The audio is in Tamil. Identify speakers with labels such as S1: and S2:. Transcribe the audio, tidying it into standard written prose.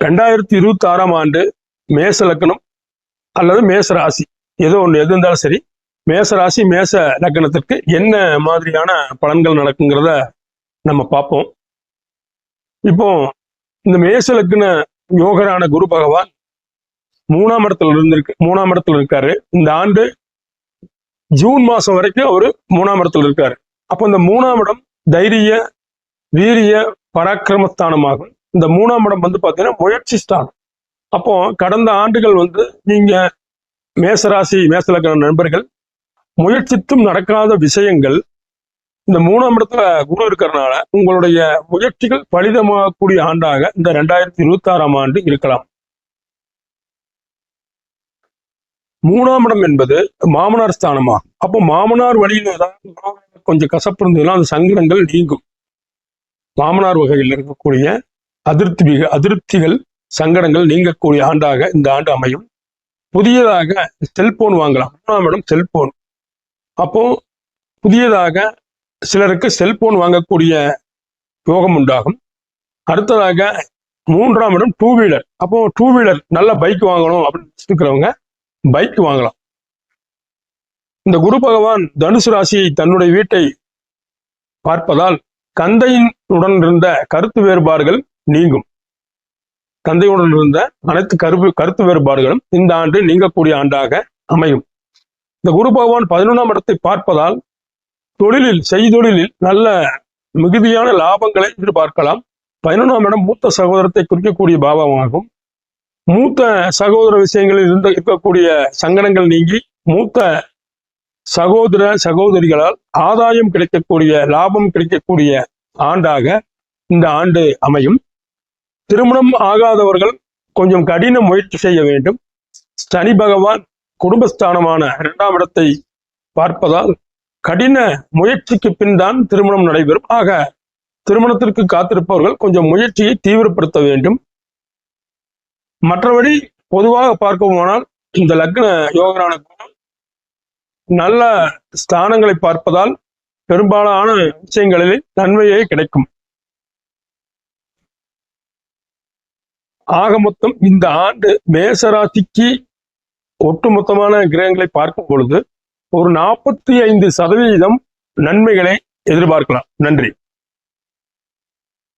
S1: 2026ஆம் ஆண்டு மேச லக்னம் அல்லது மேச ராசி ஏதோ ஒன்று எது இருந்தாலும் சரி, மேச ராசி மேச லக்னத்திற்கு என்ன மாதிரியான பலன்கள் நடக்குங்கிறத நம்ம பார்ப்போம். இப்போ இந்த மேச லக்ன யோகரான குரு பகவான் மூணாம் இடத்துல இருக்காரு. இந்த ஆண்டு ஜூன் மாசம் வரைக்கும் அவரு மூணாம் இடத்துல இருக்காரு. அப்போ இந்த மூணாம் இடம் தைரிய வீரிய பராக்கிரமஸ்தானமாகும். இந்த மூணாம் இடம் பாத்தீங்கன்னா முயற்சி ஸ்தானம். அப்போ கடந்த ஆண்டுகள் நீங்க மேசராசி மேசலக்கண நண்பர்கள் முயற்சித்தும் நடக்காத விஷயங்கள் இந்த மூணாம் இடத்துல குரு இருக்கிறதுனால உங்களுடைய முயற்சிகள் பலிதமாகக்கூடிய ஆண்டாக இந்த 2026ஆம் ஆண்டு இருக்கலாம். மூணாம் இடம் என்பது மாமனார் ஸ்தானமாகும். அப்போ மாமனார் வழியில் ஏதாவது கொஞ்சம் கசப்பு இருந்ததுன்னா அந்த சங்கடங்கள் நீங்கும். மாமனார் வகையில் இருக்கக்கூடிய அதிருப்திகள் சங்கடங்கள் நீங்கக்கூடிய ஆண்டாக இந்த ஆண்டு அமையும். புதியதாக செல்போன் வாங்கலாம். மூணாம் இடம் செல்போன். அப்போ புதியதாக சிலருக்கு செல்போன் வாங்கக்கூடிய யோகம் உண்டாகும். அடுத்ததாக மூன்றாம் இடம் டூ வீலர். அப்போ டூ வீலர் நல்ல பைக் வாங்கணும் அப்படின்னு இருக்கிறவங்க பைக் வாங்கலாம். இந்த குரு பகவான் தனுசு ராசியை தன்னுடைய வீட்டை பார்ப்பதால் தந்தையினுடன் இருந்த கருத்து வேறுபாடுகள் நீங்கும். தந்தையுடன் இருந்த அனைத்து கருத்து வேறுபாடுகளும் இந்த ஆண்டு நீங்கக்கூடிய ஆண்டாக அமையும். இந்த குரு பகவான் 11ஆம் இடத்தை பார்ப்பதால் செய்தொழிலில் நல்ல மிகுதியான லாபங்களை எதிர்பார்க்கலாம். 11ஆம் இடம் மூத்த சகோதரத்தை குறிக்கக்கூடிய பாவமாகும். மூத்த சகோதர விஷயங்களில் இருக்கக்கூடிய சங்கடங்கள் நீங்கி மூத்த சகோதர சகோதரிகளால் ஆதாயம் கிடைக்கக்கூடிய லாபம் கிடைக்கக்கூடிய ஆண்டாக இந்த ஆண்டு அமையும். திருமணம் ஆகாதவர்கள் கொஞ்சம் கடின முயற்சி செய்ய வேண்டும். சனி பகவான் குடும்பஸ்தானமான 2ஆம் இடத்தை பார்ப்பதால் கடின முயற்சிக்கு பின் தான் திருமணம் நடைபெறும். ஆக திருமணத்திற்கு காத்திருப்பவர்கள் கொஞ்சம் முயற்சியை தீவிரப்படுத்த வேண்டும். மற்றபடி பொதுவாக பார்க்குமானால் இந்த லக்ன யோகரான நல்ல ஸ்தானங்களை பார்ப்பதால் பெரும்பாலான விஷயங்களில் நன்மையே கிடைக்கும். ஆக மொத்தம் இந்த ஆண்டு மேசராசிக்கு ஒட்டுமொத்தமான கிரகங்களை பார்க்கும் பொழுது ஒரு 45% நன்மைகளை எதிர்பார்க்கலாம். நன்றி.